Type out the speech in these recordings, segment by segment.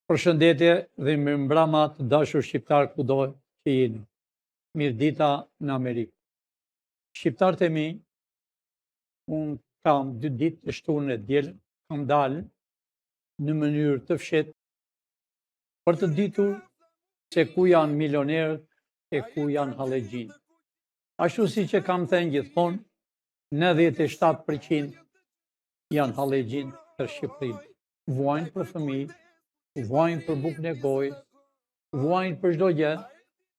Përshëndetje dhe mirëmbrëma të dashur shqiptar kudo që jeni. Mirëdita në Amerikë. Shqiptarët e mi, unë kam 2 ditë të shtunën e diel, kam dalë në mënyrë të fshehtë për të ditur se ku janë milionerët e ku janë hallexhinët. Ashtu siç e kam thënë gjithmonë, 97% janë hallexhinë të Shqipërinë. Vuajnë për fëmijë, vuajnë për bukën e gojës, vuajnë për çdo gjë,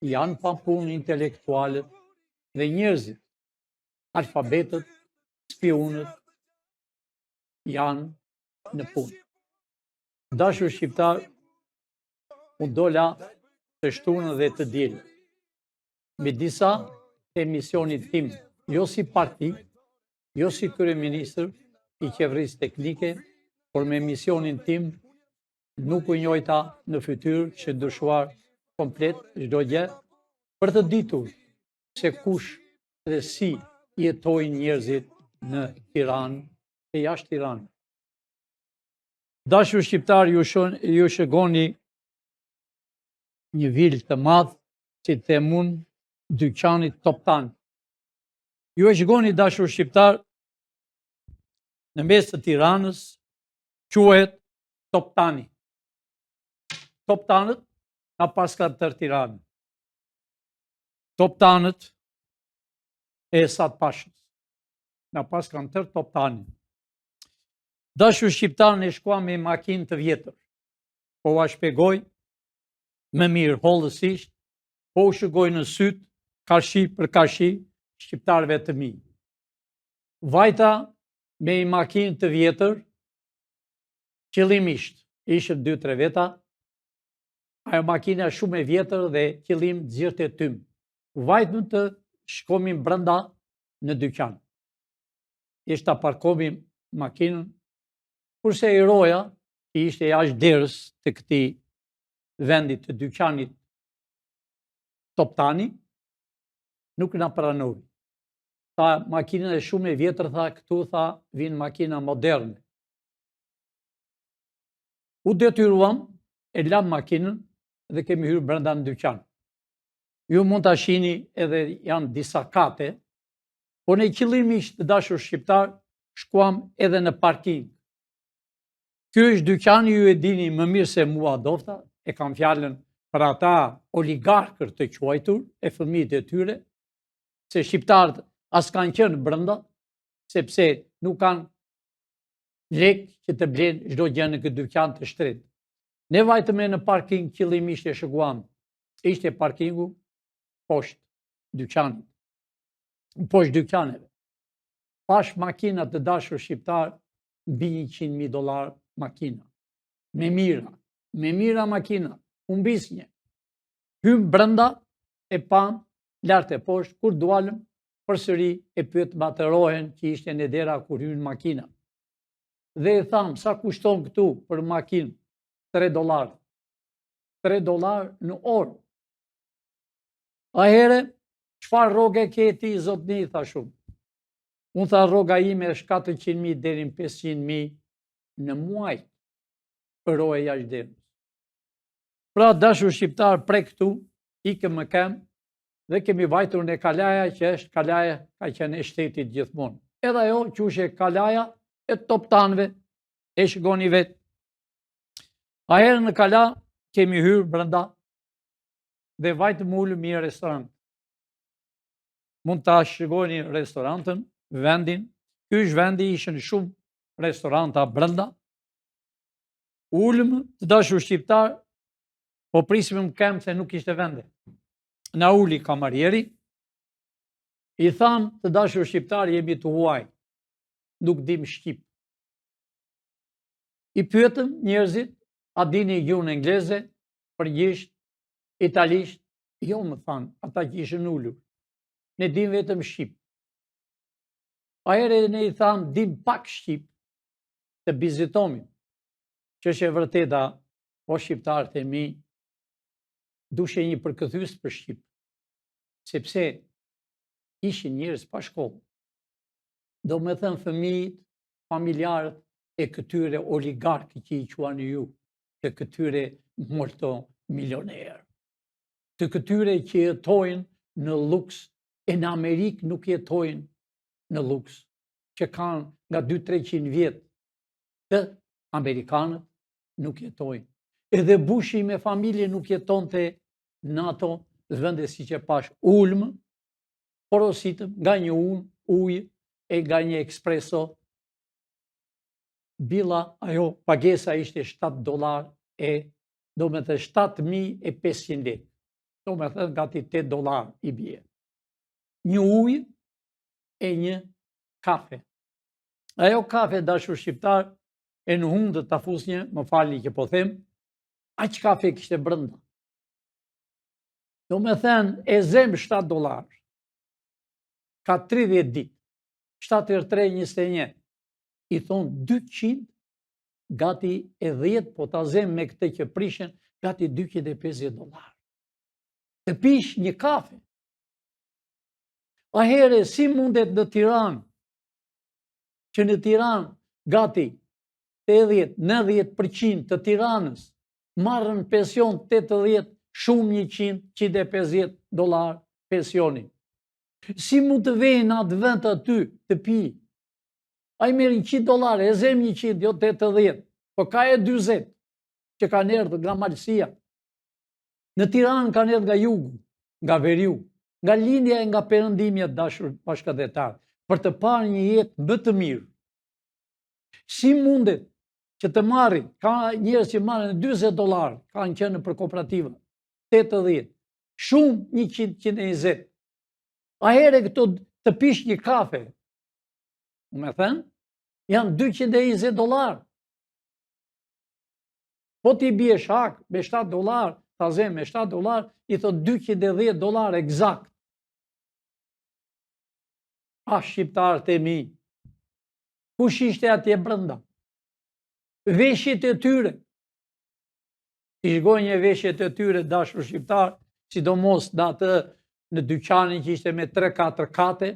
janë pa punë intelektualët dhe njerëzit, alfabetët, spionët, janë në punë. Dashur shqiptar, unë dola të shtunën dhe të dielën me disa emisionit tim, jo si parti, jo si kryeministër i qeverisë teknike, por me emisionin tim nuk u njojta në fytyrë që ndryshuar komplet çdo gjë për të ditur se kush dhe si jetojnë njerëzit në Tiranë e jashtë Tiranës. Dashur shqiptar, ju shëgoni një vil të madh, si të them unë, dyqanit Toptan. Ju e shëgoni, dashur shqiptar, në mes të Tiranës quhet Toptani. Toptanët na pas kanë tër Tiranën. Toptanët e Esat Pashës na pas kanë tër Toptanin. Dashur shqiptar, ne shkuam me makinë të vjetër. Po ua shpjegoj më mirë hollësisht, po u shëgoj në sytë, karshi për karshi, shqiptarëve të mi. Vajta me i makinë të vjetër, qëllimisht, ishën 2-3 veta, ajo makina shumë e vjetër dhe qëllim zirët e tym. Vajtëm të shkomin brenda në dyqan. Ishta parkomin makinën, kurse i roja, i ishte jashtë derës të këtij vendit të dyqanit Toptani, nuk na pranoi. Tha, makinën e shumë e vjetër, tha, këtu, tha, vinë makina moderne. U detyruam, e lam makinën dhe kemi hyrë brenda në dyqan. Ju mund ta shihni edhe janë disa kate, por ne qëllimisht të dashur shqiptar shkuam edhe në parking. Ky është dyqani, ju e dini më mirë se mua dofta, e kam fjalën për ata oligarkër të quajtur, e fëmijët e tyre, se shqiptarët as kanë qenë brenda, sepse nuk kanë lekë që të blenë çdo gjë në këtë dyqan të shtrenjtë. Ne vajtëm në parking, qëllimisht e shëguam. Ishte parkingu poshtë dyqanit, poshtë dyqaneve. Pash makina të dashur shqiptar, mbi $100,000 makina. Me mira makina, unë bisnje. Hym brenda, e pam, lart e poshtë, kur dualëm, përsëri e pyetëm atë rohen që ishte në dera kur hyn makina. Dhe e tham, sa kushton këtu për makinë? $3. $3 në orë. A here, çfarë rroge ke ti, zotni, thashun. Unë tha, rroga ime është 400.000 deri në 500.000 në muaj për roje jashtë derës. Pra, dashur shqiptar, prej këtu, ikëm më kem dhe kemi vajtur në kalaja që është kalaja ka qenë e shtetit gjithmonë. Edhe ajo quhej kalaja e Toptanëve, e shikoni vetë. A herë në kala kemi hyrë brenda dhe vajtëm ulëm në restorant. Mund ta shikoni restorantën, vendin. Ky është vendi, ishin shumë restoranta brenda. Ulëm, të dashur shqiptar, po prisëm më kem se nuk ishte vende. Na uli kamarieri, i tham, të dashur shqiptar, jemi të huaj, nuk dim shqip. I pyetëm njerëzit, a dini gjuhën angleze, përgjisht, italisht? Jo, më thanë, ata që ishin ulur. Ne dim vetëm shqip. A herë ne i thamë, dim pak shqip, të bizitomin, që është e vërteta, o shqiptarët e mi, dushe një përkëthys për shqip, sepse ishin njerëz pa shkollë. Do me thënë fëmijët, familjarët e këtyre oligarkë që i quani ju. të këtyre multimilionerë, të këtyre që jetojnë në luks, e në Amerikë nuk jetojnë në luks, që kanë nga 200-300 vjetë, të Amerikanët nuk jetojnë. Edhe Bushi me familje nuk jeton të në ato vende si që pash ulmë, porositëm nga një ujë e nga një ekspreso. Bila ajo pagesa ishte $7 e do me të 7.500 lekë. Do me thënë gati $8 i bje. Një ujë e një kafe. Ajo kafe, dashur shqiptar, e në hundë të fusnje, më falni që po them, aq kafe kishte brënda. Do me thënë, e zem $7. Ka 30 ditë. 7×3 = 21. I thonë 200, gati e 10, po ta zem me këtë që prishen, gati $250. Të pish një kafe. A here, si mundet në Tiranë, që në Tiranë gati 80-90% të Tiranës marrën pension 80, shumë 100-150 $ pensioni. Si mund të vejnë atë vend aty të pi? A i merë $100, e zem 100, jo 80, po ka e 20 që kanë erdhë nga Malësia. Në Tiranë kanë erdhë nga jugu, nga veriu, nga lindja e nga perëndimja, dashur bashkëdhetar, për të parë një jetë më të mirë. Si mundet që të marrin, ka njerëz që marrin $20, kanë qenë për kooperativa, 80, shumë 100-120. A here këto të pish një kafe, me thënë, janë $220. Po t'i bje shak me $7, ta zem me $7, i thot $210 egzakt. A shqiptarët e mi, kush ishte atje brënda? Veshjet e tyre. I shgojnë veshjet e tyre, dashur shqiptar, sidomos në atë në dyqanin që ishte me 3-4 kate,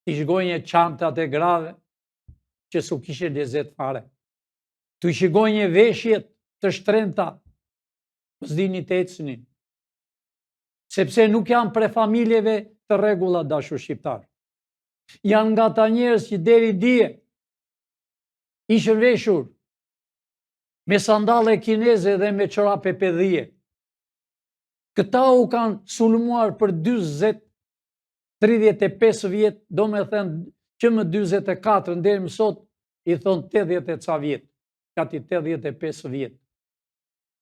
i shgojnë çantat e grave, që su kishe lezet fare. Tu i shgojnë veshjet të shtrenta, s'dini të ecnin, sepse nuk janë pre familjeve të rregulla, dashur shqiptar. Janë nga ta njerëz që deri dje ishën veshur me sandale kineze dhe me çorape pedhie. Këta u kanë sulmuar për 35 vjetë, do me thënë që më 24 deri më sot, i thonë 80 e ca vjetë, gati 85 vjetë.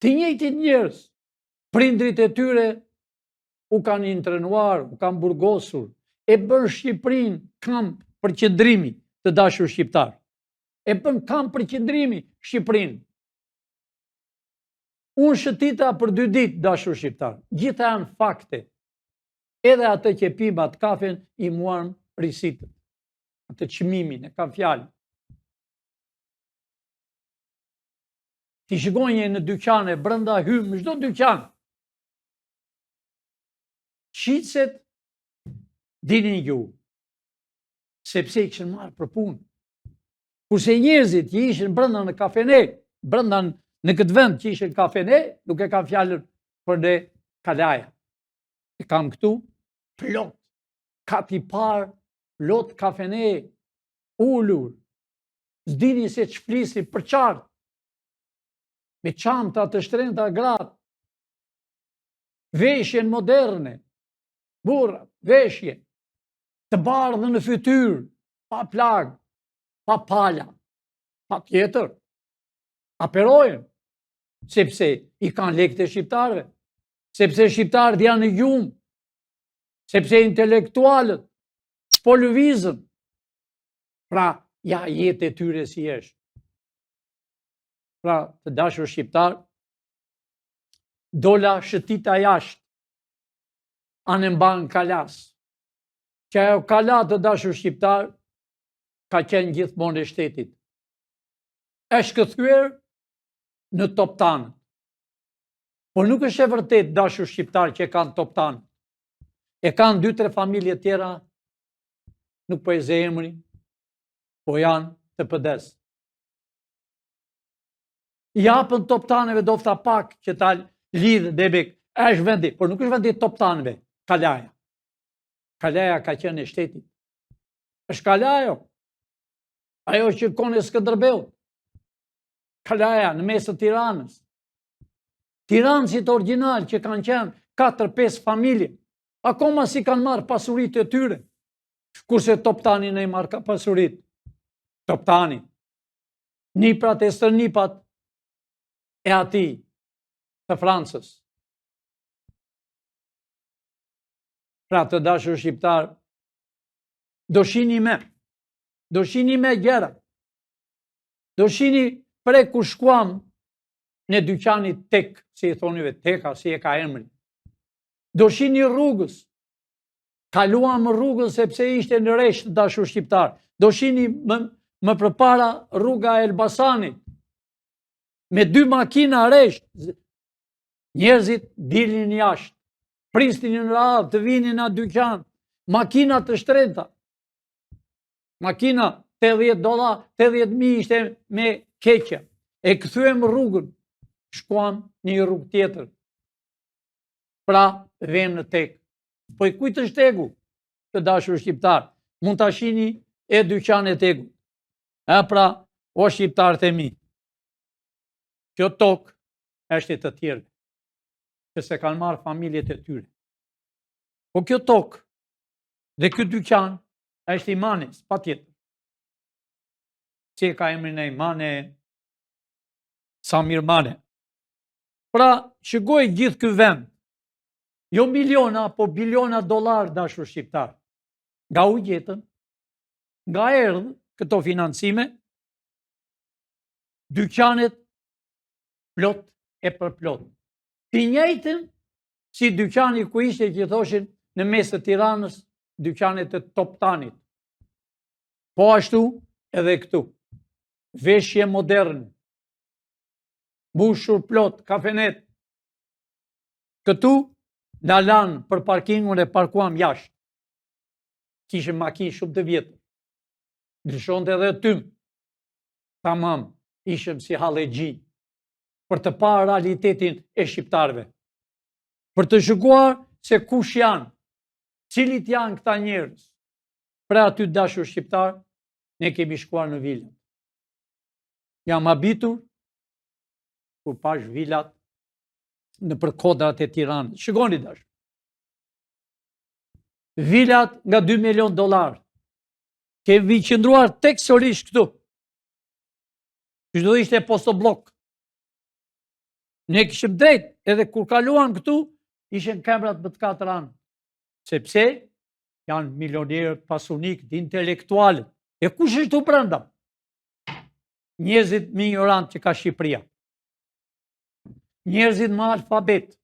Të njëjtit njerëz, prindrit e tyre u kanë intrenuar, u kanë burgosur, e bën Shqipërinë kamp për qëndrimi, të dashur shqiptar. E bën kamp për qëndrimi Shqipërinë. Unë shëtita për 2 ditë, dashur shqiptar. Gjitha janë fakte. Edhe atë që pim atë kafen, i muarm risitët. Atë çmimin, e kam fjalë. Ti shkonje në dyqane, brenda hymë, çdo dyqan. Shitset, dinin ju, sepse i kishin marrë për punë. Kurse njerëzit që ishin brenda në kafene, brenda në këtë vend që ishin kafene, nuk e kam fjalën për ne kalaja. E kam këtu, plot, kati parë, plot kafene, ullur, s'dini se që flisi për qartë, me çanta të shtrenda gratë, veshjen moderne, burrat, veshje, të bardhë në fytyrë, pa plagë, pa pala, pa tjetër, aperojnë, sepse i kanë lekët e shqiptarëve, sepse shqiptarët janë në gjumë, sepse intelektualët po lëvizën, pra ja jetë e tyre si është. Pra, të dashur shqiptar, dola shëtita jashtë, anë mban kalas, që ajo kala, të dashur shqiptar, ka qenë gjithmonë e shtetit. Është shkëthyer në toptanë. Por nuk është e vërtet, dashur shqiptar, që e kanë toptanë. E kanë 2-3 familje tjera, nuk po e zemrin, po janë të pëdes. japën toptanëve dofta pak që ta lidhë debek. Është vendi, por nuk është vendi toptanëve, Kalaja. Kalaja ka qenë e shtetit. Është Kalajo. Ajo që kone Skënderbeut. Kalaja në mes të Tiranës. Tiranësit original që kanë qenë 4-5 familje, akoma si kanë marrë pasurit e tyre. Kurse toptani në i marrë pasurit. Toptani. Niprat e stërnipat e ati të Francës. Pra të dashur shqiptar, do shini me gjera, do shini pre ku shkuam në dyqanit tek, si e thonive teka, si e ka emri. Do shini rrugës, kaluam rrugës sepse ishte në rresht të dashur shqiptar. Do shini më përpara rruga e Elbasanit, me 2 makina rresht, njerëzit dilnin jashtë, pristin në radhë të vinin në dyqan, makina të shtreta, makina $80, 80.000 ishte me keqja. E këthyem rrugën, shkuam një rrugë tjetër. Pra, vem në tek. Po i kujtë është tegu, të dashur shqiptar, mund të shini e dyqan e tegu. E pra, o shqiptarët e mi, kjo tokë është e të tjerë, që se kanë marë familjet e tyre. Po kjo tokë dhe kjo dyqan është i Manes, pa tjetër. Si e ka emrin e Mane, Samir Mane. Pra, shikoj gjithë ky vend, jo miliona, po biliona dollar, dashur shqiptar, nga u gjetën, nga erdhë këto financime, dyqanet plot e për plot. Të njëjtën si dyqani ku ishte që thoshin në mes të Tiranës, dyqanet e toptanit. Po ashtu edhe këtu. Veshje moderne, mbushur plot, kafenet. Këtu na lanë për parkingun e parkuam jashtë. Kishim makinë shumë të vjetër. Ndryshonte edhe tym. Tamam, ishim si hallegji për të parë realitetin e shqiptarëve. Për të shikuar se kush janë, cilit janë këta njerëz. Pra aty dashur shqiptar, ne kemi shkuar në vilat. Jam habitur kur pash vilat në përkodrat e Tiranës. Shikoni dashur. Vilat nga $2 milion. Kemi qëndruar tekstisht këtu. Që do ishte postoblok. Ne kishim drejt, edhe kur kaluan këtu, ishen kemrat më të 4 anë. Sepse janë milionerë, pasunik, intelektualët. E kush është tu brenda? Njerëzit më ignorant që ka Shqipëria. Njerëzit më alfabet.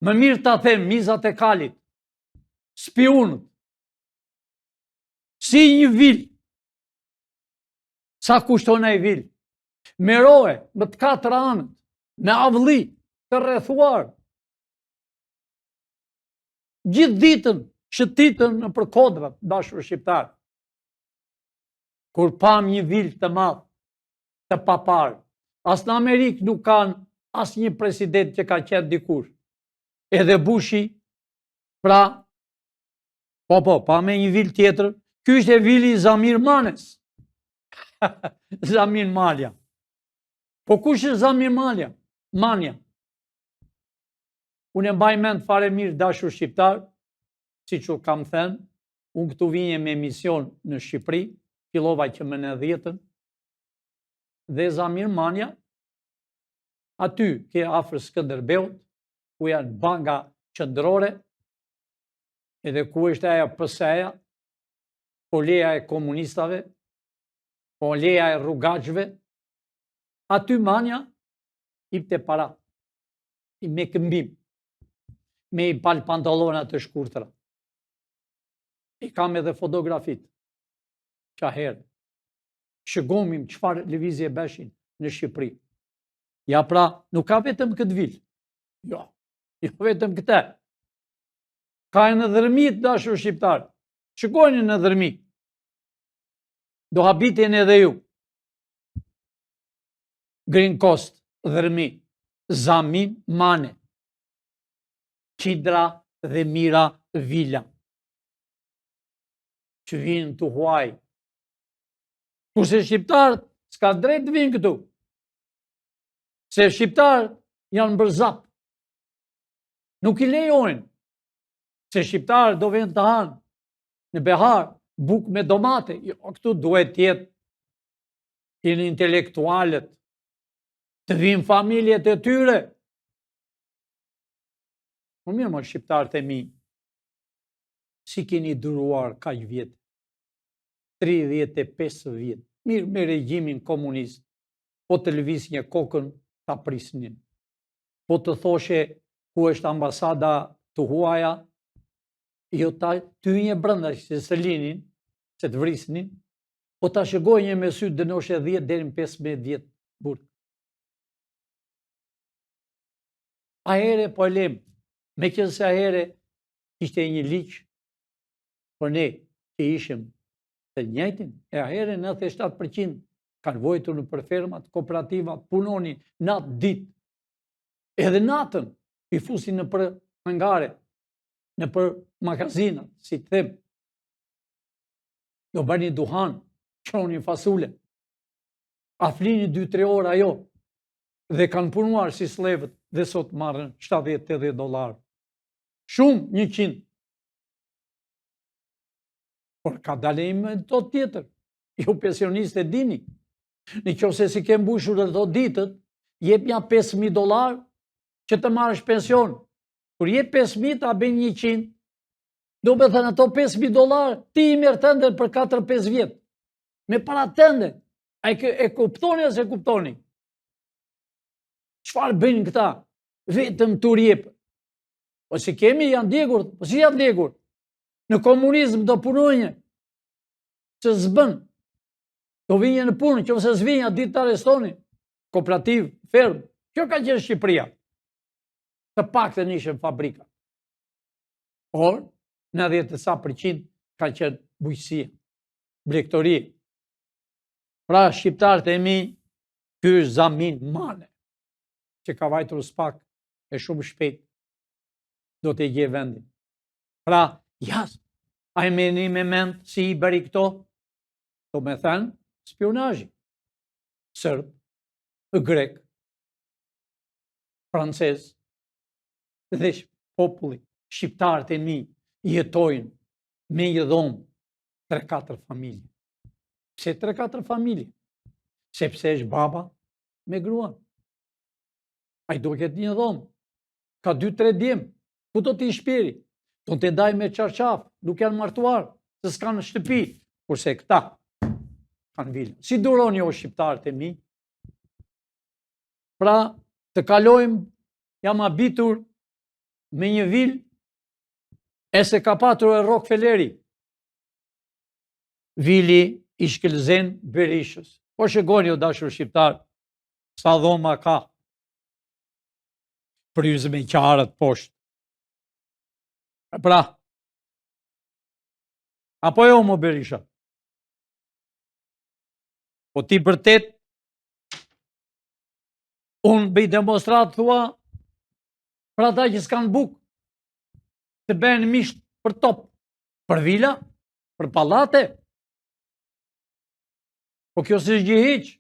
Më mirë ta them mizat e kalit. Spionët. Si një vil. Sa kushton ai vil? Me roe, më të 4 anët, me avlli të rrethuar. Gjithë ditën shëtitën në përkodrat, dashur shqiptar. Kur pam një vil të madh, të papar, as në Amerikë nuk kanë as një president që ka qenë dikur. Edhe Bushi, pra, pa me një vil tjetër, ky është vili Zamir Manes. Zamir Malja. Po kush është Zamir Malja? Manja. Unë e mbaj mend fare mirë dashur shqiptar, si që kam thënë, unë këtu vinje me emision në Shqipëri, fillova që më në 10-ën, dhe Zamir Manja, aty ke afër Skënderbeut, ku janë banka qendrore, edhe ku është ajo PS-ja, poleja e komunistave, poleja e rrugaçve, aty Manja ipte para, me këmbim, me i pal pantallona të shkurtra. I kam edhe fotografit, qa herë, shëgomim qëfar lëvizje beshin në Shqipëri. Ja pra, nuk ka vetëm këtë vil. Jo vetëm këte. Ka e në dhërmit, dashur shqiptar. Shikojnë në dhërmit. Do habitin edhe ju. Green Coast, Dërmi, Zamin, Mane, Qindra dhe Mira Villa, që vinë të Huaj. Kurse shqiptarët s'ka drejt të vinë këtu. Se shqiptarët janë bërzap. Nuk i lejojnë. Se shqiptarët do vjen të hanë në behar, buk me domate. Jo, këtu duhet tjetë jeni intelektualet, të vinë familjet e tyre. Më mirë më shqiptarët e mi, si keni duruar kaq vjetë, 35 vjetë, mirë me regjimin komunist, po të lëviz një kokën ta prisnin, po të thoshe ku është ambasada të Huaja, jo ty një brënda që se linin, se të vrisnin, po ta shëgoj një me sy dënoshe 10 deri në 15 vjetë burg. Ahere po e lem, me kësë ahere ishte një liq, por ne që ishim të njëjtin, e ahere 97% kanë vojtur në përfermat, kooperativat, punonin natë ditë, edhe natën i fusin në për hangare, në për magazinat, si të them, do bërni duhan, qonin fasule, a flini 2-3 ora jo, dhe kanë punuar si slevët, dhe sot marrën $70-80. Shumë 100. Por ka dalim e të tjetër, jo pensioniste dini, në qofse si ke mbushur dhe të ditët, jep një $5.000 që të marrësh pension. Kur jep 5.000, ta ben 100, do me thënë ato $5.000, ti i merë tënde për 4-5 vjetë. Me para tënde, e kuptoni ose kuptoni? Çfarë bëjnë këta? Vetëm të rjepë. Po si kemi janë djegur, po si janë djegur? Në komunizm do punojnë, që zbën, do vinje në punë, që ose zvinja ditë të arestoni, kooperativ, ferm, kjo ka qenë Shqipëria. Të pak të nishën fabrika. Por, në 10% ka qenë bujësia, blegtori. Pra, shqiptarët e mi, ky është Zamin Mane, që ka vajtur spak e shumë shpejt, do të gje vendin. Pra, jasë, a e meni me mend si i bëri këto? Do me thënë, spionazhi. Sërb, grek, francez, dhe populli, shqiptarët e mi, jetojnë me një dhomë 3-4 familje. Pse 3-4 familje? Sepse është baba me gruan. A i do këtë një dhomë, ka 2-3 djemë, ku do t'i shpiri? Do të ndaj me qarqaf, nuk janë martuar, se s'kanë shtëpi, kurse këta kanë vilë. Si duroni o shqiptarët e mi? Pra, të kalojmë, jam abitur me një vilë, e se ka patur e Rockefelleri, vili i Shkelzen Berishës. Po shëgoni o dashur shqiptarë, sa dhoma ka, pryzë me qarët poshtë. Pra, apo jo mo Berisha? Po ti vërtet, unë bëj demonstrat thua, pra ta që s'kanë buk, të bëjnë misht për top, për vila, për palate. Po kjo s'është gjë hiq,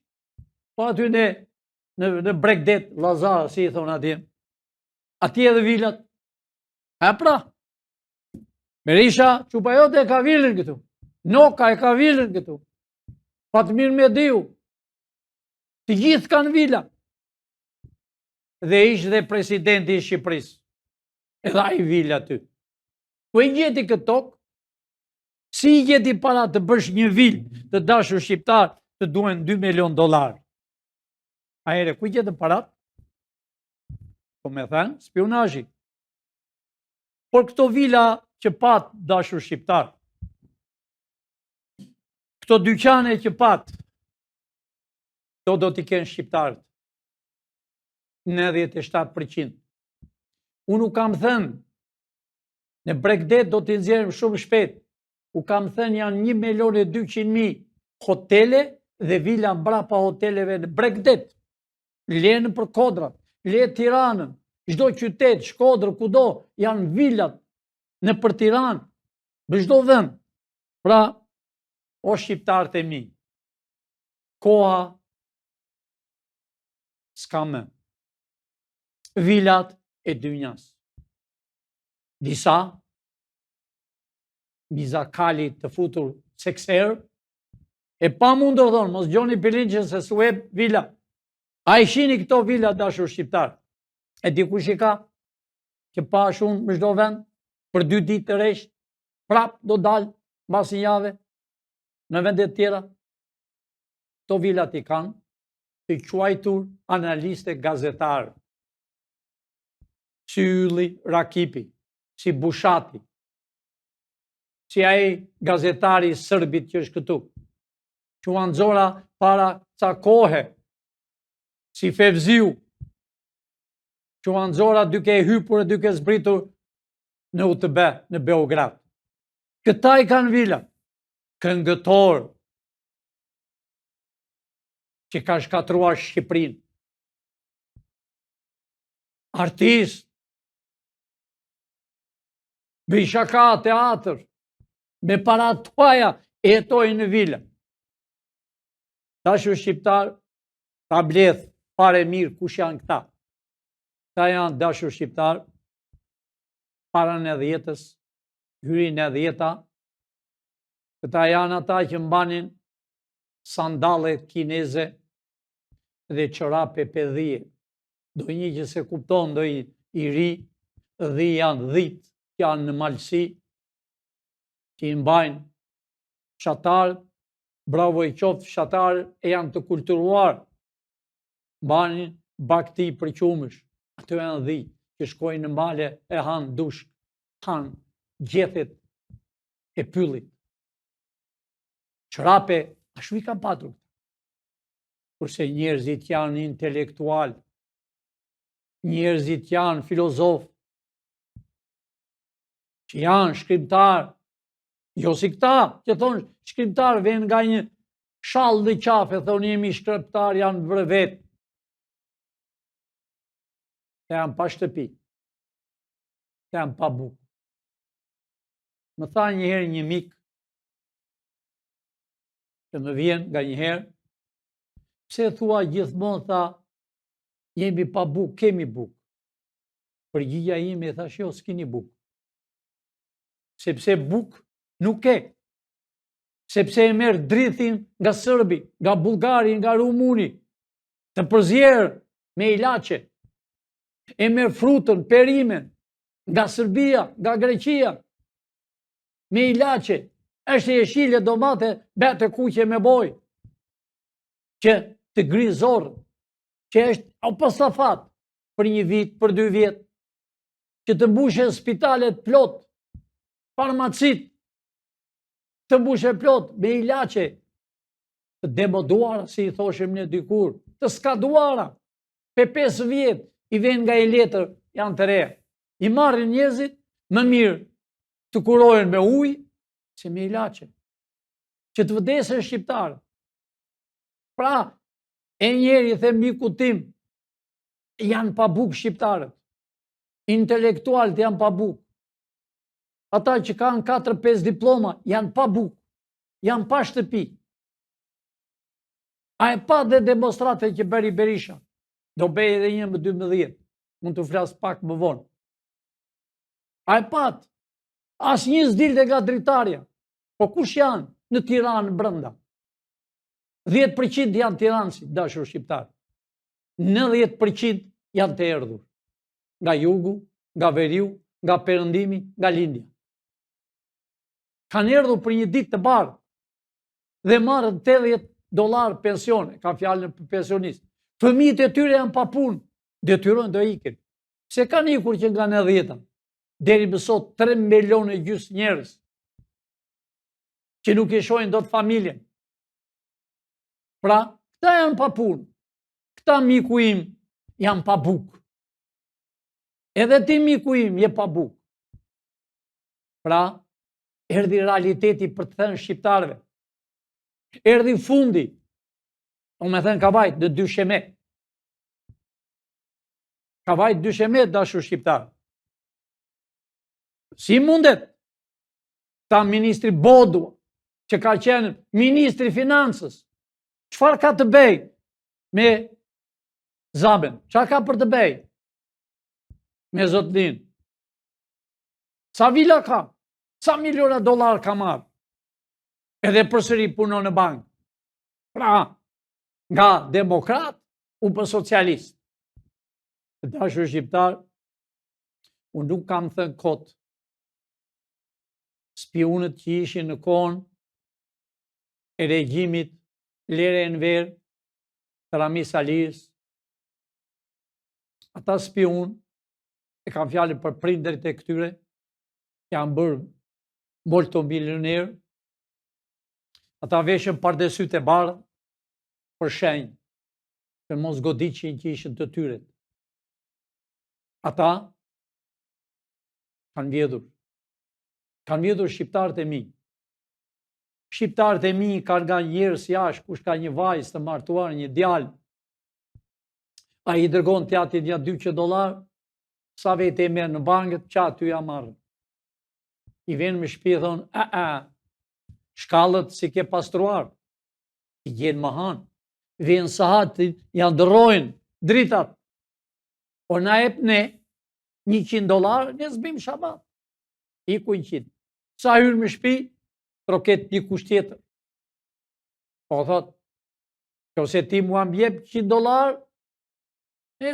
po aty në Bregdet, Lazara, si i thonë atje, atje edhe vilat, e pra, Berisha, qupa jote e ka vilën këtu, Noka e ka vilën këtu, Fatmir Mediu, të gjithë kanë vila, dhe ishtë dhe presidenti i Shqipërisë, edhe a i vila ty. Ku i gjeti këtë tokë, si i gjeti para të bësh një vilë të dashur shqiptar të duen $2 milion. A ere, ku i gjeti parat? Po me thënë, spionazhi. Por këto vila që pat dashur shqiptar, këto dyqane që pat, do t'i kenë shqiptarët, 97%. Unë u kam thënë, në Bregdet do t'i nxjerrim shumë shpejt, u kam thënë janë 1.200.000 hotele dhe vila mbrapa hoteleve në Bregdet. lenë për Kodrat, le Tiranën, çdo qytet, Shkodër, kudo, janë vilat në për Tiranë, në çdo vend. Pra, o shqiptarët e mi, koha s'ka më. Vilat e dynjas. Disa mizakali të futur sekser, e pa mund të thonë, mos gjoni pilinqën se s'u e vila. A i shini këto vila dashur shqiptar? E dikush i ka që pa shumë në çdo vend, për 2 ditë të rresht, prap do dalë mbas një jave në vende të tjera. Këto vilat i kanë të quajtur analiste gazetarë, si Ylli Rakipi, si Bushati, si ai gazetari i Sërbit që është këtu, që u anxora para ca kohe, si Fevziu, që u anxora duke hypur e duke zbritur në UTB, në Beograd. Këta i kanë vila, këngëtor, që ka shkatruar Shqipërinë, artist, bëj shaka, teatr, me para tuaja e jetojnë në vila. Dashur shqiptar, ta bledh fare mirë kush janë këta. Këta janë, dashur shqiptar, paran e dhjetës, hyrin e dhjeta. Këta janë ata që mbanin sandale kineze dhe çorape pedhie. Do një që se kupton, do i ri, dhi janë dhit, janë në malësi, që i mbajnë fshatarë, bravo i qoftë fshatarë, e janë të kulturuar, mbanin bakti për qumësh, ato janë dhi, që shkojnë në male e hanë dushk, hanë gjethet e pyllit. Çorape, ashtu i kam patur. Kurse njerëzit janë intelektual, njerëzit janë filozof, që janë shkrimtar, jo si këta, që thonë shkrimtar vjen nga një shall dhe qafe, thonë jemi shkrimtar, janë vërvet. Të janë pa shtëpi, të janë pa bukë. Më tha njëherë një mik, që më vjen nga njëherë, pse thua gjithmonë, tha, jemi pa bukë, kemi bukë. Përgjigja ime thash, jo, s'kini bukë. Sepse bukë nuk ke. Sepse e merr drithin nga Sërbi, nga Bullgari, nga Rumuni, të përzjerë me ilaçe. E merr frutën, perimen, nga Serbia, nga Greqia, me ilaçe. Është jeshile, domate, bete kuqe me boj, që të gri zorë, që është o pasafat për 1 vit, për 2 vjet, që të mbushe spitalet plot, farmacit, të mbushe plot me ilaçe, të demoduara, si i thoshim ne dikur, të skaduara, pe 5 vjet, i vjen nga e letër, janë të reja. I marrin njerëzit, më mirë të kurohen me ujë, se me ilaçe, që të vdesën shqiptarë. Pra, e njeri i them miku tim, janë pa bukë shqiptarët, intelektualët janë pa bukë, ata që kanë 4-5 diploma janë pa bukë, janë pa shtëpi. A e pa dhe demonstrate që bëri Berisha, do bëj edhe një më 12, mund të flas pak më vonë. A e pat, as një s'dilte nga dritarja, po kush janë në Tiranë brenda? 10% janë tiranësi, dashur shqiptar. 90% janë të erdhur. Nga jugu, nga veriu, nga perëndimi, nga lindja. Kanë erdhur për një ditë të bardhë dhe marrën $80 pensione, ka fjalën për pensionist. Fëmijët e tyre janë pa punë, detyrojnë do ikin. Se kanë ikur që nga 90-ta, deri më sot 3,5 milionë njerëz që nuk i shohin dot familjen. Pra, këta janë pa punë. Këta miku im janë pa bukë. Edhe ti miku im je pa bukë. Pra, erdhi realiteti për të thënë shqiptarëve. Erdhi fundi, o me thënë kabajt, në 2 sheme. Ka vajt dyshemet, dashur shqiptar. Si mundet ta ministri Bodu, që ka qenë ministri financës, çfarë ka të bëj me Zaben? Çfarë ka për të bëj me Zotlin? Sa vila ka? Sa miliona dollar ka marrë? Edhe përsëri punon në bankë. Pra, nga demokrat u për socialist. Dashur shqiptar, unë nuk kam thënë kot spionët që ishin në kohën e regjimit Lere Enver, Rami Salis, ata spion e kam fjalën për prindërit e këtyre, janë bërë molto milioner, ata veshën pardesyt e bardhë për shenjë, për mos goditjen që ishin të tyre. Ata kanë vjedhur shqiptarët e mi. Shqiptarët e mi kanë nga njerëz jashtë, kush ka një vajzë të martuar, një djalë, ai i dërgon t'jati një $200, sa vete e merë në bankët, qa ty ja marrë. I venë me shtëpi e thonë, shkallët si ke pastruar, i gjenë më hanë, venë sahat, janë dërrojnë dritat, o na ep ne $100, ne zbim shabat, i ku 100. Sa hyrë me shtëpi, troket një kusht tjetër. Po thot, nëse ti mua m'jep $100, ne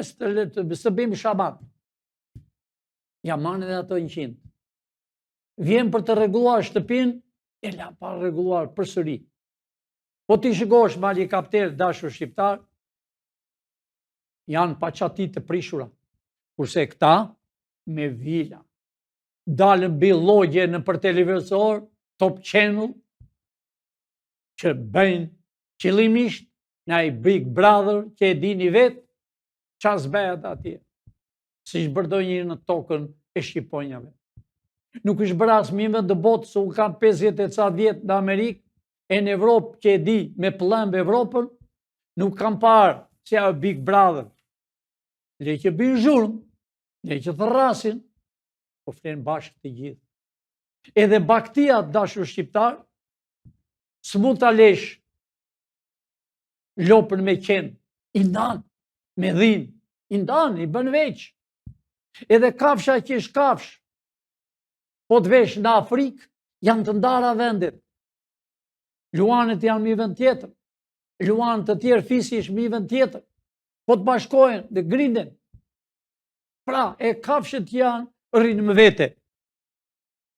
së bim shabat. Ja marrën edhe ato 100. Vjen për të rregulluar shtëpinë, e la pa rregulluar përsëri. Po ti shikosh mali kapter, dashur shqiptar, janë paqati të prishura, kurse këta me vila. Dalën billogje në për televizor, Top Channel, që bëjnë qëllimisht në ai Big Brother që e dini vetë, ças bëhet atje. Si shbërdoj njëri në tokën e shqiponjave. Nuk është bërë asë një vend të botës, u kam 50 e ca vjetë në Amerikë, e në Evropë që e di me pëllëmbë Evropën, nuk kam parë se a Big Brother. Le që bëjnë zhurmë, le që thërrasin, po flenë bashkë të gjithë. Edhe baktia, dashur shqiptar, s'mund ta lesh lopën me qenë, i ndan, me dhinë, i ndan, i bën veç. Edhe kafsha që është kafsh, po të vesh në Afrikë, janë të ndara vendet. Luanët janë mi vend tjetër, luanët të tjerë fisi është mi vend tjetër, po të bashkohen dhe grinden. Pra, e kafshët janë rrinë më vete.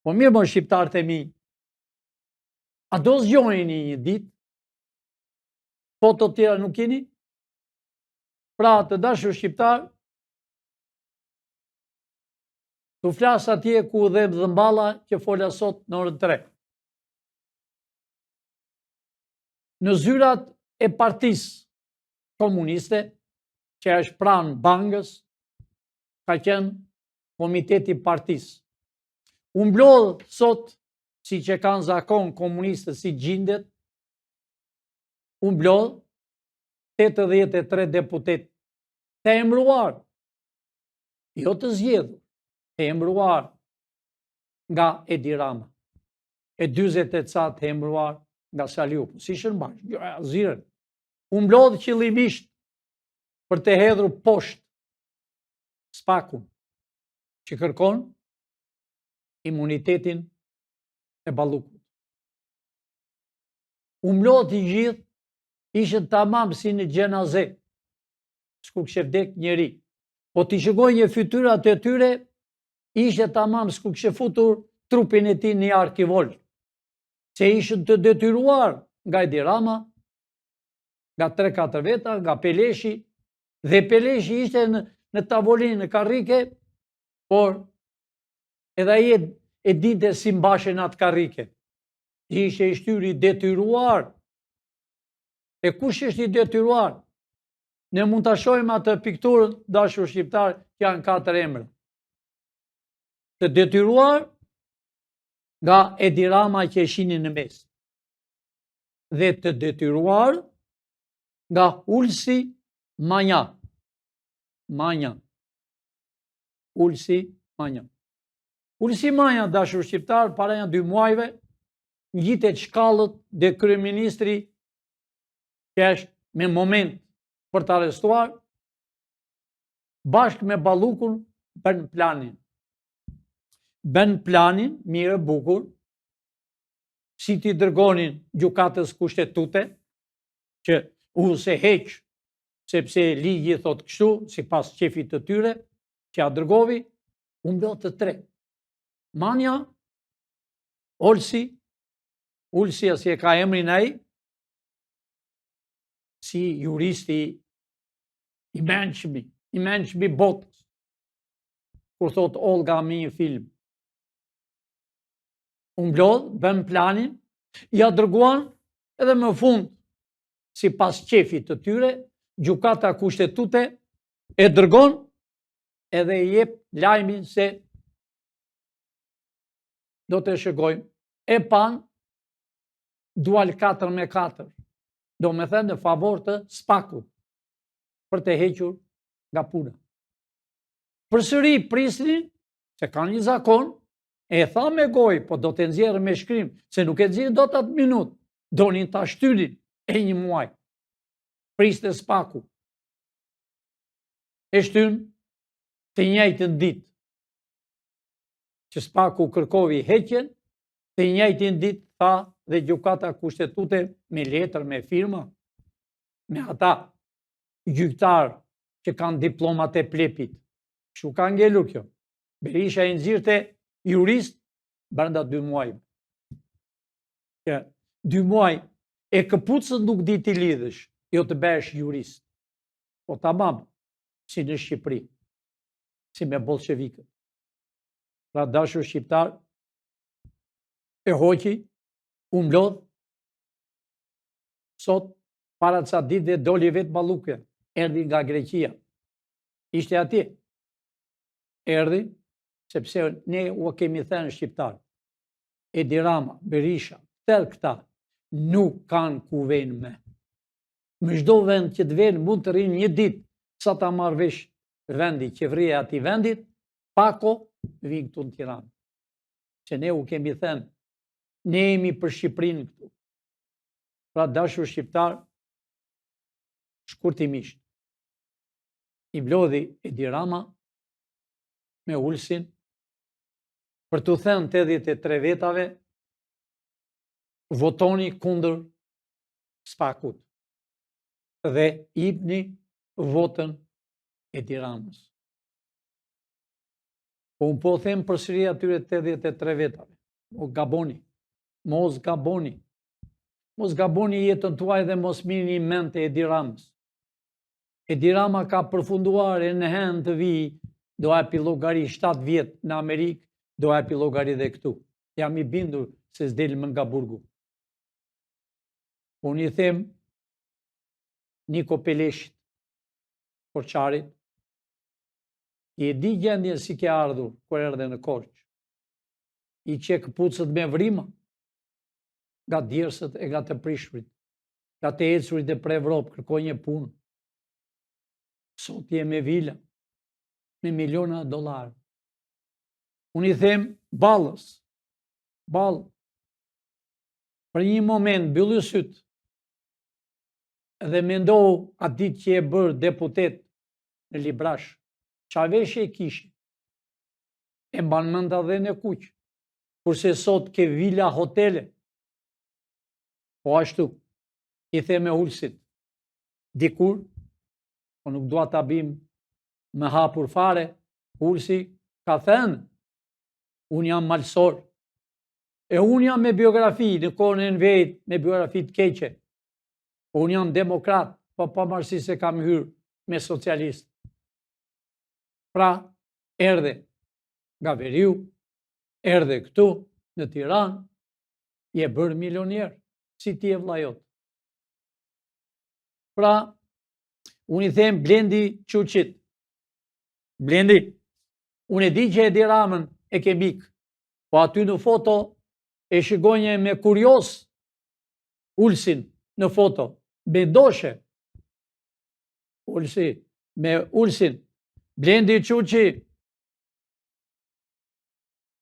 Po mirë më shqiptarët e mi, a do zgjojni një ditë, foto të tjera nuk keni? Pra, të dashur shqiptar, të flas atje ku dhe dhëmballa që fola sot në orën 3. Në zyrat e partisë komuniste, që është pranë Bangës, ka qenë komiteti partisë. U mblodh sot, si që kanë zakon komunistët si gjindet, u mblodh 83 deputet të emëruar, jo të zgjedhur, të emëruar nga Edi Rama, e 40 e ca të emëruar nga Saliuku, si shënbash, ziren. U mblodh qëllimisht për të hedhur poshtë Spakun, që kërkon imunitetin e Ballukut. U mblodh i gjithë, ishën tamam si në gjenaze, s'ku kështë vdek njeri. Po t'i shikoj një fytyrat e tyre, ishte tamam s'ku kështë futur trupin e ti një arkivol, se ishën të detyruar nga Edi Rama, nga 3-4 veta, nga Peleshi, dhe Peleshi ishte në tavolinë, në karrike, por edhe ai e dinte si mbashen atë karrike. Ishte i shtyri detyruar. E kush është i detyruar? Ne mund ta shohim atë pikturën, dashur shqiptar, që janë 4 emra. Të detyruar nga Edi Rama që e shihni në mes. Dhe të detyruar nga Ulsi Manja. Ulsi Manja. Ulsi Manja, dashur shqiptar, para janë 2 muajve, ngjitet shkallët dhe kryeministri që është me moment për të arrestuar, bashkë me Ballukun bën planin. Bën planin, mirë bukur, si t'i dërgonin gjykatës kushtetute, që u se heq, sepse ligji thot kështu, sipas shefit të tyre, që ja dërgovi, u mblodh të 3. Manja, Ulsi as e ka emrin ai, si juristi i mençmi botës, kur thot Olga me një film. U mblodh, bën planin, ja dërguan edhe më fund, sipas shefit të tyre, gjykata kushtetute e dërgon edhe i jep lajmin se do të shëgojmë. E pan dual 4-4, do me thënë në favor të Spakut, për të hequr nga puna. Përsëri prisnin, se kanë një zakon, e tha me gojë, po do të nxjerrë me shkrim, se nuk e nxjerrë do të atë minut, donin ta shtynin e 1 muaj. Priste Spaku. E shtyn të njëjtën ditë që Spaku kërkovi heqjen, të njëjtën ditë tha dhe gjykata kushtetute me letër, me firma, me ata gjyktar që kanë diplomat e plepit. Kështu ka ngelur kjo. Berisha i nxirrte jurist brenda 2 muajve. Që 2 muaj e këpucën nuk di t'i lidhësh, jo të bësh jurist. Po tamam, si në Shqipëri, si me bolshevikët. Pra dashur shqiptar, e hoqi, u mblodh, sot, para ca ditëve doli vetë Balluku, erdhi nga Greqia. Ishte atje. Erdhi, sepse ne u kemi thënë shqiptar. Edi Rama, Berisha, tërë këta nuk kanë ku venë me. Më çdo vend që të venë mund të rrinë 1 ditë sa ta marrë vesh vendi, qeveria ati vendit, pako vinë këtu në Tiranë. Që ne u kemi thënë, ne jemi për Shqipërinë këtu. Pra dashur shqiptar, shkurtimisht, i mblodhi Edi Rama me Ulsin për të thënë 83 vetave, votoni kundër Spakut dhe jepni votën Edi Ramës. Po unë po them përsëri atyre 83 vetave, mos gaboni jetën tuaj dhe mos mirëni mend të Edi Ramës. Edi Rama ka përfunduar e në hen të vi, do hapi llogari 7 vjet në Amerikë, do hapi llogari dhe këtu. Jam i bindur se s'del më nga burgu. Unë i them Niko Peleshit, Korçarit, i e di gjendjen si ke ardhur kur erdhe në Korçë. I qe këpucët me vrima, nga djersët e nga të prishrit, nga të ecurit e për Evropë, kërkoj një punë. Sot je me vila, me miliona $. Unë i them Ballës, për një moment mbylli syt dhe mendohu atë ditë që e bërë deputet në Librash, qa veshje e kishe, e mban mend edhe në Kuq, kurse sot ke vila hotele. Po ashtu, i them me Ulsit, dikur, po nuk dua ta bim me hapur fare, Ulsi ka thënë, unë jam malsor, e unë jam me biografi, në kohën e vetë, me biografi të keqe, unë jam demokrat, po pavarësisht se kam hyrë me socialist. Pra, erdhe nga Veriu, erdhe këtu, në Tiranë, je bërë milioner, si ti e vlla jot. Pra, unë i them Blendi Çuçit, Blendi, unë e di që Edi Ramën e ke mik, po aty në foto e shikojnë me kurios Ulsin në foto, me doshe. Me Ulsin, Blendi Çuçi,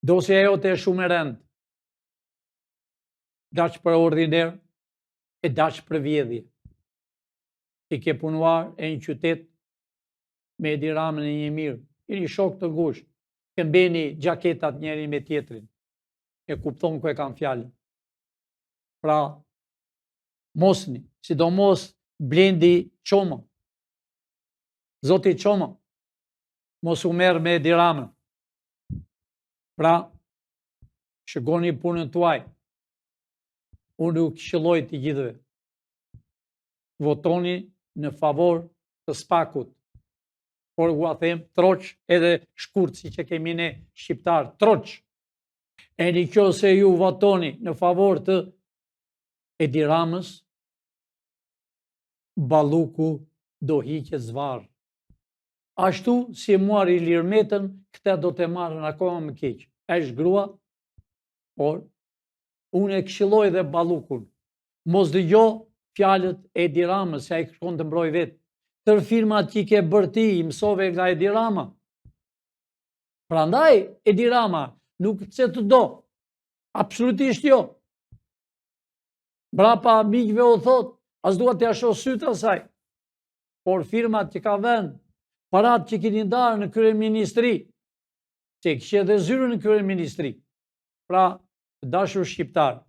Dosja jote e shumë e rëndë. Dash për ordiner e dash për vjedhje. Ti ke punuar e një qytet me Edi Ramën e një mirë, i një shok të ngushtë, ke mbeni gjaketat njëri me tjetrin, e kupton ku e kam fjalën. Pra, mosni, sidomos Blendi Çoma, Zoti Çoma, mos u merr me Edi Ramën. Pra, shikoni punën tuaj. Unë ju këshilloj të gjithëve. Votoni në favor të SPAK-ut. Por u a them troq edhe shkurt si që kemi ne shqiptar, troq. E në kjo se ju votoni në favor të Edi Ramës, Balluku do hiqet zvarr. Ashtu si muar Ilir Metën, këta do të marrën akoma më keq. Është grua, por unë e këshilloj dhe Ballukun. Mos dëgjo fjalët e Edi Ramës, se ai kërkon të mbrojë vetë. Tërë firmat që ke bërë ti, i mësove nga Edi Rama. Prandaj, Edi Rama nuk se të do. Absolutisht jo. Brapa miqve u thot, as duhet të jasho sytë asaj. Por firmat që ka vend, parat që keni ndarë në kryeministri, që kështë edhe zyrë në kryeministri. Pra, dashur shqiptar,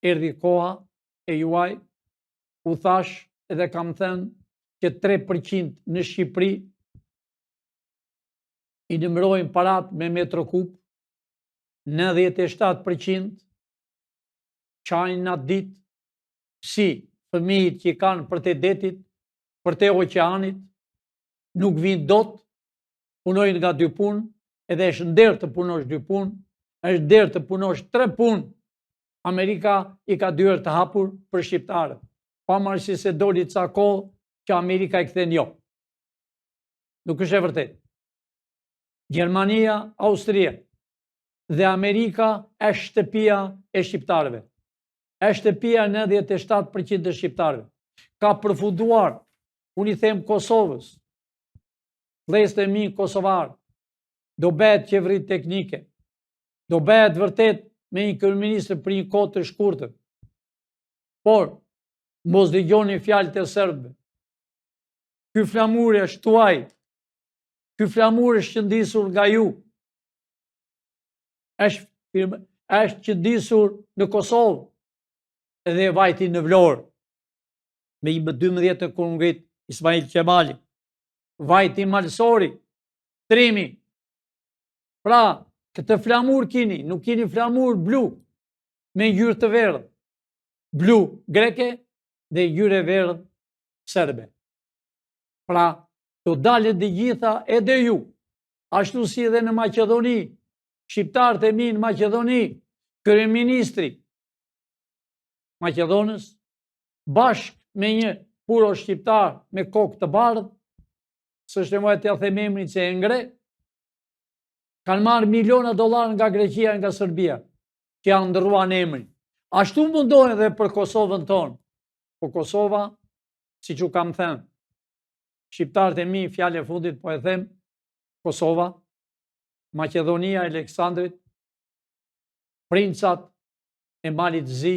erdhi koha e juaj, u thash edhe kam thënë që 3% në Shqipëri i numërojnë parat me metro kub, 97% qajnë në atë ditë, si fëmijët që kanë për te detit, për te oqeanit, nuk vinë dot, punojnë nga 2 punë, edhe është nder të punosh 2 punë, është nder të punosh 3 punë. Amerika i ka dyer të hapur për shqiptarët. Pavarësisht se doli ca kohë që Amerika i kthen jo. Nuk është e vërtet. Gjermania, Austria dhe Amerika është shtëpia e shqiptarëve. Është shtëpia 97% e shqiptarëve. Ka përfunduar, unë i them Kosovës, vëllezërit e mi kosovar, do bëhet qeveri teknike, do bëhet vërtet me një kryeministër për një kohë të shkurtër. Por, mos dëgjoni fjalët e serbëve. Ky flamur është tuaj. Ky flamur është qëndisur nga ju. Është qëndisur në Kosovë edhe vajti në Vlorë. Me i 12 kur ngrit Ismail Qemali. Vajti Malsori, Trimi. Pra, këtë flamur kini, nuk kini flamur blu, me ngjyrë të verdhë. Blu greke dhe ngjyrë e verdhë serbe. Pra, të dalet dhe gjitha edhe ju, ashtu si edhe në Maqedoni, shqiptarët e mi në Maqedoni, kryeministri Maqedonës, bashkë me një puro shqiptar me kokë të bardhë, së shtemojë të them emrin që e ngre, kanë marrë miliona dollar nga Greqia nga Serbia, që janë ndërruan emrin. Ashtu mundohen edhe për Kosovën tonë. Po Kosova, si që kam thënë, shqiptarët e mi, fjale fundit, po e them, Kosova, Maqedonia e Aleksandrit, princat e Malit Zi,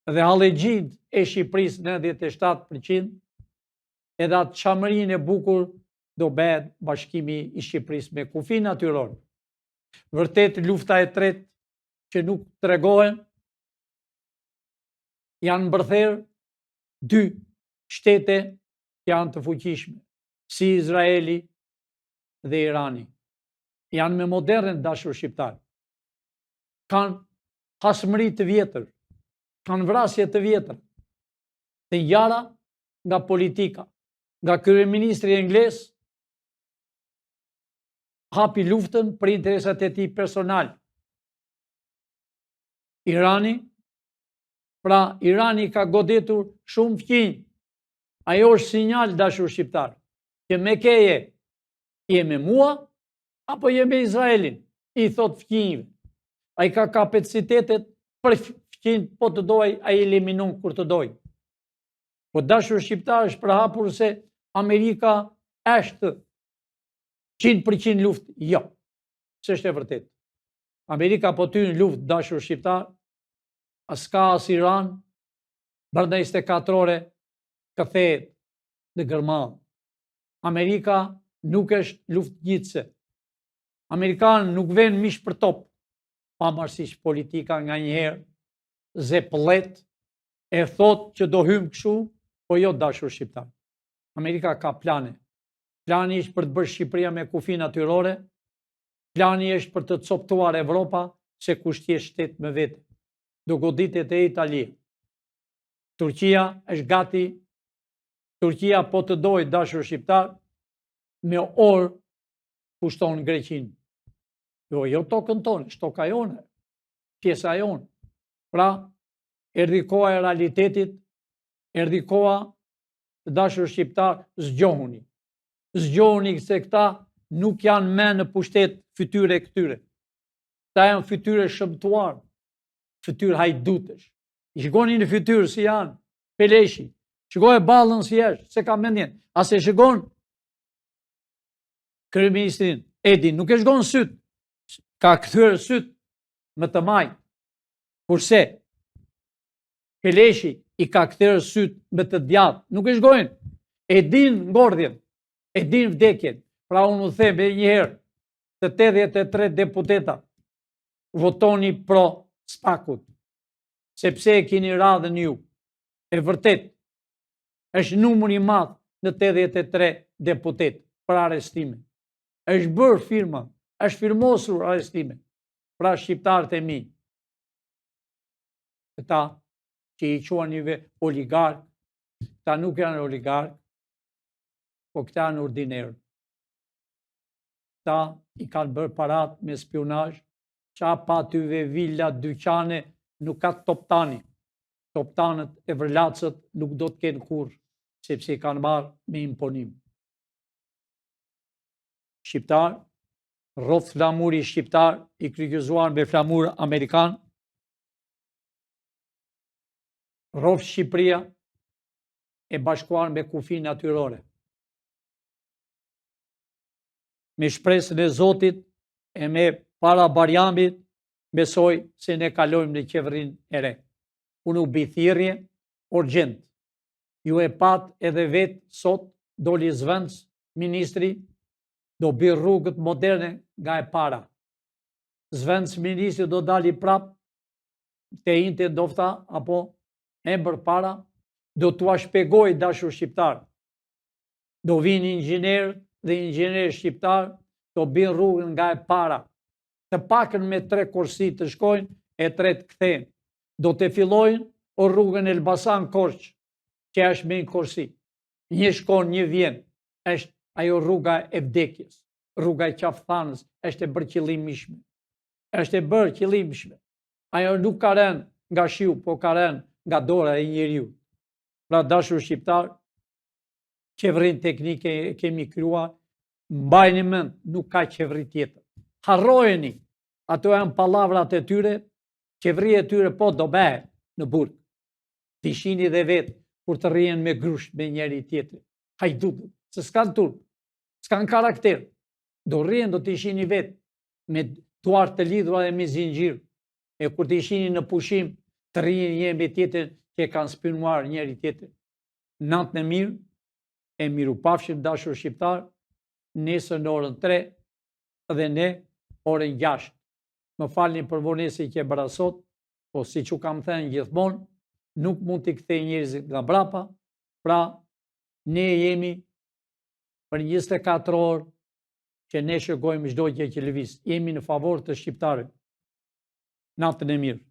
dhe Hallexhit e Shqipërisë 97%, edhe atë çamërinë e bukur do bëhet bashkimi i Shqipërisë me kufi natyror. Vërtet lufta e tretë që nuk tregohen, janë mbërtherë 2 shtete që janë të fuqishme, si Izraeli dhe Irani. Janë me modern dashur shqiptar. Kanë hasmëri të vjetër, kanë vrasje të vjetër, të njara nga politika, nga kryeministri anglez hapi luftën për interesat e tij personal. Irani, pra Irani ka godetur shumë fqinj. Ajo është sinjal dashur shqiptar, që me keje je me mua apo je me Izraelin, i thot fqinjve. Ai ka kapacitetet për fqinj, po të doj, ai eliminon kur të doj. Po dashur shqiptar është përhapur se Amerika është 100% luftë, jo. s'është e vërtet. Amerika po ty në luftë dashur shqiptar, as ka as Iran, brenda 24 ore këthehet në gërmallë. Amerika nuk është luftëgjitëse. Amerikanë nuk vënë mish për top, pavarësisht politika nga njëherë zepëllet e thot që do hymë kështu, po jo dashur shqiptar. Amerika ka plane. Plani është për të bërë Shqipëria me kufi natyrore, plani është për të coptuar Evropa se kushtje shtet me vete, do goditet e Italia. Turqia është gati, Turqia po të dojë dashur shqiptar, me orë pushton Greqinë. Jo tokën tonë, është toka jone, pjesa jone. Pra, erdhi koha e realitetit, erdhi koha të dashur shqiptar, zgjohuni. Zgjohuni se këta nuk janë me në pushtet fytyre e këtyre. Ta janë fytyre shëmtuar, fytyre hajdutesh. I shikoni në fytyrë si janë, Peleshi, shikoj Ballën si është, se ka mendjen. As e shikon kryeministrin Edi, nuk e shikon syt, ka kthyer syt më të majt. Kurse Peleshi i ka kthyer syt më të djathtë, nuk e shikojnë. E din ngordhjen, e din vdekjen. Pra unë u them edhe një herë, të 83 deputeta votoni pro Spakut, sepse e keni radhën ju. E vërtet, është numër i madh në 83 deputet për arrestime. Është bërë firma, është firmosur arrestime. Pra shqiptarët e mi, këta që i quajnë oligark, këta nuk janë oligark, po këta janë ordinerë. Këta i kanë bërë parat me spionazh, qa pa tyve villa, dyqane, nuk ka toptani. Toptanët e vërlacët nuk do të kenë kur, sepse i kanë marrë me imponim. Shqiptar, rroth flamuri shqiptar, i kryezuar me flamur amerikan, rroth Shqipëria e bashkuar me kufi natyrore. Me shpresën e Zotit e me para Barjambit, besoj se ne kalojmë në qeverinë e re. Unë u bithirje urgjent. Ju e pat edhe vetë sot doli Zvendës, ministri, do bërë rrugët moderne nga e para. Zvendës ministri do dali prap te inte dofta, apo e bërë para, do t'ua shpegoj dashur shqiptar. Do vinë inxhinier dhe inxhinier shqiptar, do bërë rrugën nga e para. Të pakën me 3 kursi të shkojnë, e 3 të kthejnë. Do të fillojnë o rrugën Elbasan Korç, që është me një kursi. Një shkon, një vjen, është ajo rruga e vdekjes, rruga e qafthanës, është e bërë qëllimishme. Është e bërë qëllimishme. Ajo nuk ka rënë nga shiu, po ka rënë nga dora e njeriu. Pra dashur shqiptar, qeverinë teknike e kemi krijuar, mbajni mend, nuk ka qeveri tjetër. Harrojeni, ato janë pallavrat e tyre, qeveria e tyre po do bëhet në burg. Të shihni dhe vetë kur të rrihen me grusht me njëri tjetrin. Hajdutët, se s'kan turp, s'kan karakter. Do rrihen, do të shihni vetë me tuar të lidhura dhe me zinxhir. E kur të shihni në pushim, të rrihen një me tjetrin që kanë spynuar njëri tjetrin. Natën e mirë, e mirupafshim dashur shqiptar, nesër në orën 3 dhe ne orën 6. Më falni për vonesë që e bëra sot, po si që kam thënë gjithmonë, nuk mund t'i kthej njerëzit nga brapa, pra ne jemi për 24 orë që ne shëgojmë çdo gjë që lëviz. Jemi në favor të shqiptarit. Natën e mirë.